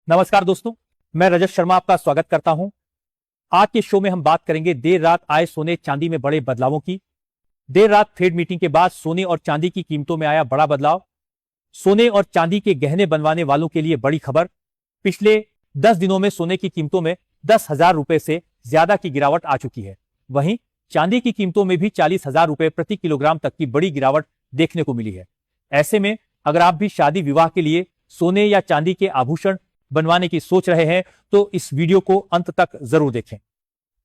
नमस्कार दोस्तों, मैं रजत शर्मा आपका स्वागत करता हूं। आज के शो में हम बात करेंगे देर रात आए सोने चांदी में बड़े बदलावों की। देर रात फेड मीटिंग के बाद सोने और चांदी की कीमतों में आया बड़ा बदलाव। सोने और चांदी के गहने बनवाने वालों के लिए बड़ी खबर। पिछले 10 दिनों में सोने की कीमतों में 10,000 रुपए से ज्यादा की गिरावट आ चुकी है। वहीं चांदी की कीमतों में भी 40,000 रुपए प्रति किलोग्राम तक की बड़ी गिरावट देखने को मिली है। ऐसे में अगर आप भी शादी विवाह के लिए सोने या चांदी के आभूषण बनवाने की सोच रहे हैं तो इस वीडियो को अंत तक जरूर देखें।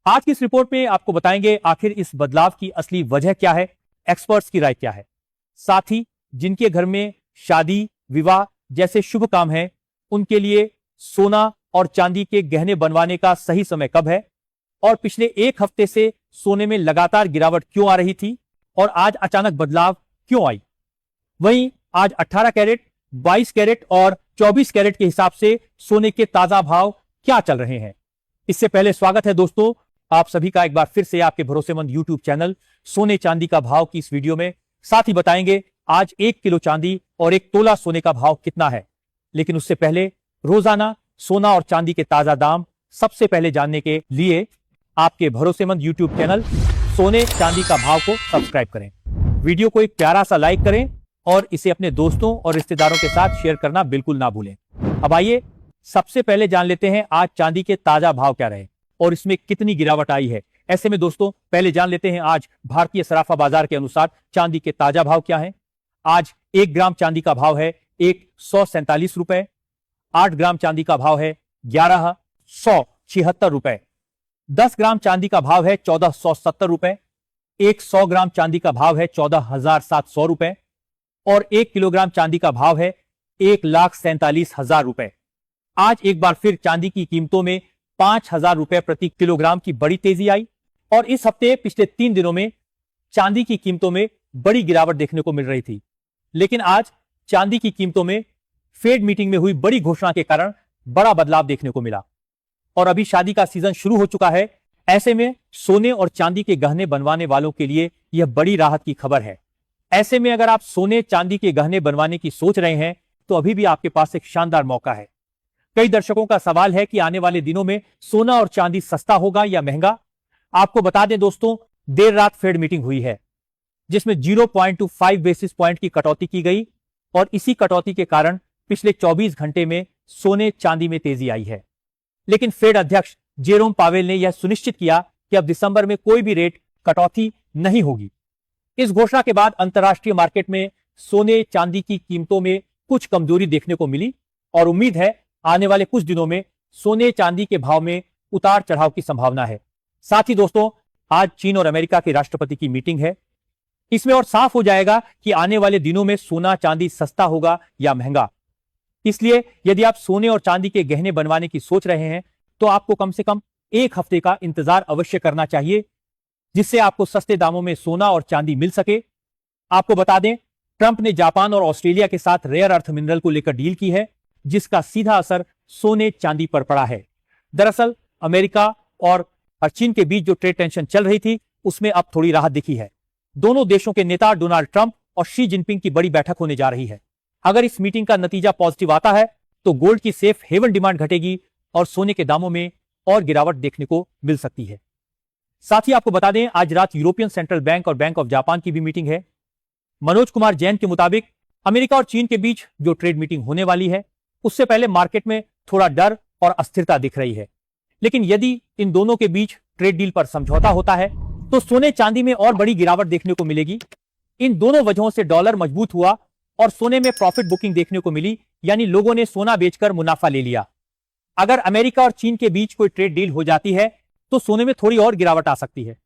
आज की इस रिपोर्ट में आपको बताएंगे आखिर इस बदलाव की असली वजह क्या है, एक्सपर्ट्स की राय क्या है, साथ ही जिनके घर में शादी विवाह जैसे शुभ काम हैं उनके लिए सोना और चांदी के गहने बनवाने का सही समय कब है, और पिछले एक हफ्ते से सोने में लगातार गिरावट क्यों आ रही थी और आज अचानक बदलाव क्यों आई। वहीं आज 18 कैरेट, 22 कैरेट और 24 कैरेट के हिसाब से सोने के ताजा भाव क्या चल रहे हैं। इससे पहले स्वागत है दोस्तों आप सभी का एक बार फिर से आपके भरोसेमंद यूट्यूब चैनल सोने चांदी का भाव की इस वीडियो में। साथ ही बताएंगे आज 1 किलो चांदी और 1 तोला सोने का भाव कितना है। लेकिन उससे पहले रोजाना सोना और चांदी के ताजा दाम सबसे पहले जानने के लिए आपके भरोसेमंद यूट्यूब चैनल सोने चांदी का भाव को सब्सक्राइब करें। वीडियो को एक प्यारा सा लाइक करें और इसे अपने दोस्तों और रिश्तेदारों के साथ शेयर करना बिल्कुल ना भूलें। अब आइए सबसे पहले जान लेते हैं आज चांदी के ताजा भाव क्या रहे और इसमें कितनी गिरावट आई है। ऐसे में दोस्तों पहले जान लेते हैं आज भारतीय सराफा बाजार के अनुसार चांदी के ताजा भाव क्या है। आज 1 ग्राम चांदी का भाव है 147 रुपए, 8 ग्राम चांदी का भाव है 1176 रुपए, 10 ग्राम चांदी का भाव है 1470 रुपए, 100 ग्राम चांदी का भाव है 14,700 रुपए और 1 किलोग्राम चांदी का भाव है 1,47,000 रुपए। आज एक बार फिर चांदी की कीमतों में 5,000 रुपए प्रति किलोग्राम की बड़ी तेजी आई और इस हफ्ते पिछले 3 दिनों में चांदी की कीमतों में बड़ी गिरावट देखने को मिल रही थी। लेकिन आज चांदी की कीमतों में फेड मीटिंग में हुई बड़ी घोषणा के कारण बड़ा बदलाव देखने को मिला और अभी शादी का सीजन शुरू हो चुका है। ऐसे में सोने और चांदी के गहने बनवाने वालों के लिए यह बड़ी राहत की खबर है। ऐसे में अगर आप सोने चांदी के गहने बनवाने की सोच रहे हैं तो अभी भी आपके पास एक शानदार मौका है। कई दर्शकों का सवाल है कि आने वाले दिनों में सोना और चांदी सस्ता होगा या महंगा। आपको बता दें दोस्तों, देर रात फेड मीटिंग हुई है जिसमें 0.25 बेसिस पॉइंट की कटौती की गई और इसी कटौती के कारण पिछले 24 घंटे में सोने चांदी में तेजी आई है। लेकिन फेड अध्यक्ष जेरोम पावेल ने यह सुनिश्चित किया कि अब दिसंबर में कोई भी रेट कटौती नहीं होगी। इस घोषणा के बाद अंतर्राष्ट्रीय मार्केट में सोने चांदी की कीमतों में कुछ कमजोरी देखने को मिली और उम्मीद है आने वाले कुछ दिनों में सोने चांदी के भाव में उतार चढ़ाव की संभावना है। साथ ही दोस्तों आज चीन और अमेरिका के राष्ट्रपति की मीटिंग है। इसमें और साफ हो जाएगा कि आने वाले दिनों में सोना चांदी सस्ता होगा या महंगा। इसलिए यदि आप सोने और चांदी के गहने बनवाने की सोच रहे हैं तो आपको कम से कम 1 हफ्ते का इंतजार अवश्य करना चाहिए जिससे आपको सस्ते दामों में सोना और चांदी मिल सके। आपको बता दें ट्रंप ने जापान और ऑस्ट्रेलिया के साथ रेयर अर्थ मिनरल को लेकर डील की है जिसका सीधा असर सोने चांदी पर पड़ा है। दरअसल अमेरिका और चीन के बीच जो ट्रेड टेंशन चल रही थी उसमें अब थोड़ी राहत दिखी है। दोनों देशों के नेता डोनाल्ड ट्रंप और शी जिनपिंग की बड़ी बैठक होने जा रही है। अगर इस मीटिंग का नतीजा पॉजिटिव आता है तो गोल्ड की सेफ हेवन डिमांड घटेगी और सोने के दामों में और गिरावट देखने को मिल सकती है। साथ ही आपको बता दें आज रात यूरोपियन सेंट्रल बैंक और बैंक ऑफ जापान की भी मीटिंग है। मनोज कुमार जैन के मुताबिक अमेरिका और चीन के बीच जो ट्रेड मीटिंग होने वाली है उससे पहले मार्केट में थोड़ा डर और अस्थिरता दिख रही है। लेकिन यदि इन दोनों के बीच ट्रेड डील पर समझौता होता है तो सोने चांदी में और बड़ी गिरावट देखने को मिलेगी। इन दोनों वजहों से डॉलर मजबूत हुआ और सोने में प्रॉफिट बुकिंग देखने को मिली, यानी लोगों ने सोना बेचकर मुनाफा ले लिया। अगर अमेरिका और चीन के बीच कोई ट्रेड डील हो जाती है तो सोने में थोड़ी और गिरावट आ सकती है।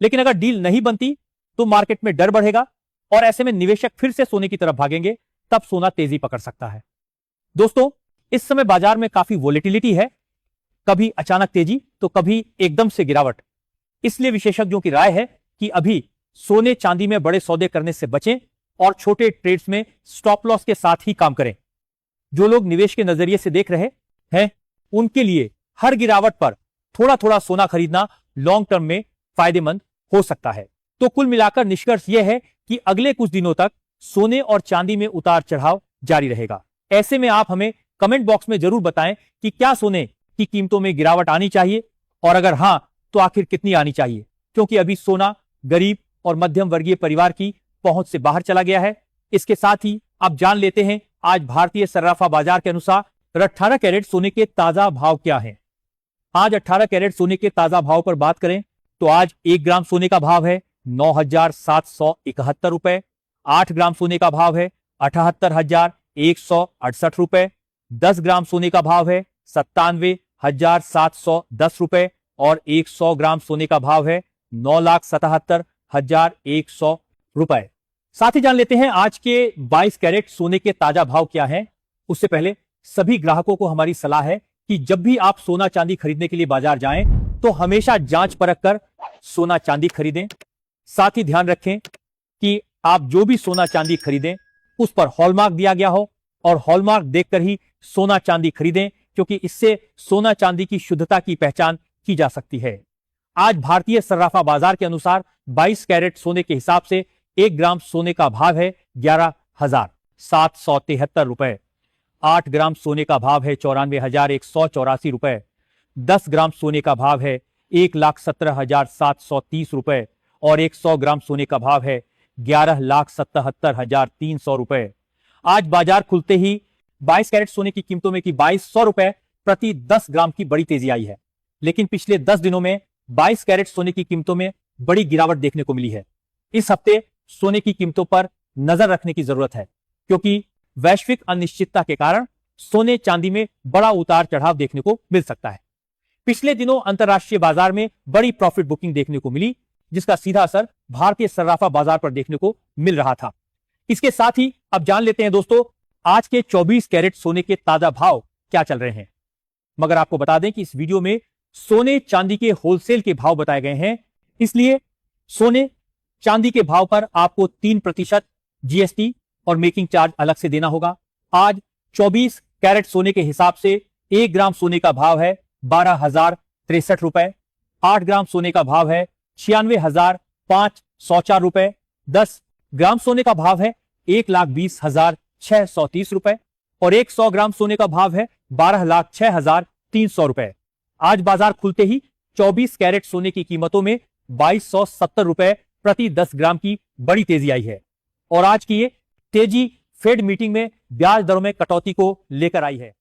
लेकिन अगर डील नहीं बनती तो मार्केट में डर बढ़ेगा और ऐसे में निवेशक फिर से सोने की तरफ भागेंगे, तब सोना तेजी पकड़ सकता है। दोस्तों इस समय बाजार में काफी वोलेटिलिटी है, कभी अचानक तेजी तो कभी एकदम से गिरावट। इसलिए विशेषज्ञों की राय है कि अभी सोने चांदी में बड़े सौदे करने से बचें और छोटे ट्रेड्स में स्टॉप लॉस के साथ ही काम करें। जो लोग निवेश के नजरिए से देख रहे हैं उनके लिए हर गिरावट पर थोड़ा थोड़ा सोना खरीदना लॉन्ग टर्म में फायदेमंद हो सकता है। तो कुल मिलाकर निष्कर्ष यह है कि अगले कुछ दिनों तक सोने और चांदी में उतार चढ़ाव जारी रहेगा। ऐसे में आप हमें कमेंट बॉक्स में जरूर बताएं कि क्या सोने की कीमतों में गिरावट आनी चाहिए, और अगर हां तो आखिर कितनी आनी चाहिए, क्योंकि अभी सोना गरीब और मध्यम वर्गीय परिवार की पहुंच से बाहर चला गया है। इसके साथ ही आप जान लेते हैं आज भारतीय सर्राफा बाजार के अनुसार 18 कैरेट सोने के ताजा भाव क्या हैं। आज 18 कैरेट सोने के ताजा भाव पर बात करें तो आज 1 ग्राम सोने का भाव है 9,771 रुपए, 8 ग्राम सोने का भाव है 78,168 रुपए, 10 ग्राम सोने का भाव है 97,710 रुपए और 100 ग्राम सोने का भाव है 9,77,100 रुपए। साथ ही जान लेते हैं आज के 22 कैरेट सोने के ताजा भाव क्या हैं। उससे पहले सभी ग्राहकों को हमारी सलाह है कि जब भी आप सोना चांदी खरीदने के लिए बाजार जाएं तो हमेशा जांच परख कर सोना चांदी खरीदें। साथ ही ध्यान रखें कि आप जो भी सोना चांदी खरीदें उस पर हॉलमार्क दिया गया हो, और हॉलमार्क देखकर ही सोना चांदी खरीदें, क्योंकि इससे सोना चांदी की शुद्धता की पहचान की जा सकती है। आज भारतीय सर्राफा बाजार के अनुसार 22 कैरेट सोने के हिसाब से 1 ग्राम सोने का भाव है 11,773 रुपए, 8 ग्राम सोने का भाव है 94,184 रुपए, 10 ग्राम सोने का भाव है 1,17,730 रुपए और 100 ग्राम सोने का भाव है 11,77,300 रुपए। आज बाजार खुलते ही 22 कैरेट सोने की कीमतों में की 2,200 रुपए प्रति 10 ग्राम की बड़ी तेजी आई है, लेकिन पिछले 10 दिनों में 22 कैरेट सोने की कीमतों में बड़ी गिरावट देखने को मिली है। इस हफ्ते सोने की कीमतों पर नजर रखने की जरूरत है, क्योंकि वैश्विक अनिश्चितता के कारण सोने चांदी में बड़ा उतार चढ़ाव देखने को मिल सकता है। पिछले दिनों अंतरराष्ट्रीय बाजार में बड़ी प्रॉफिट बुकिंग देखने को मिली, जिसका सीधा असर भारतीय सर्राफा बाजार पर देखने को मिल रहा था। इसके साथ ही अब जान लेते हैं दोस्तों आज के 24 कैरेट सोने के ताजा भाव क्या चल रहे हैं। मगर आपको बता दें कि इस वीडियो में सोने चांदी के होलसेल के भाव बताए गए हैं, इसलिए सोने चांदी के भाव पर आपको 3% जीएसटी और मेकिंग चार्ज अलग से देना होगा। आज 24 कैरेट सोने के हिसाब से 1 ग्राम सोने का भाव है 12,063 रुपए, 8 ग्राम सोने का भाव है 96,504 रुपए, 10 ग्राम सोने का भाव है 1,20,630 रुपए और 100 ग्राम सोने का भाव है 12,06,300 रुपए। आज बाजार खुलते ही 24 कैरेट सोने की कीमतों में 2,270 रुपए प्रति 10 ग्राम की बड़ी तेजी आई है, और आज की ये तेजी फेड मीटिंग में ब्याज दरों में कटौती को लेकर आई है।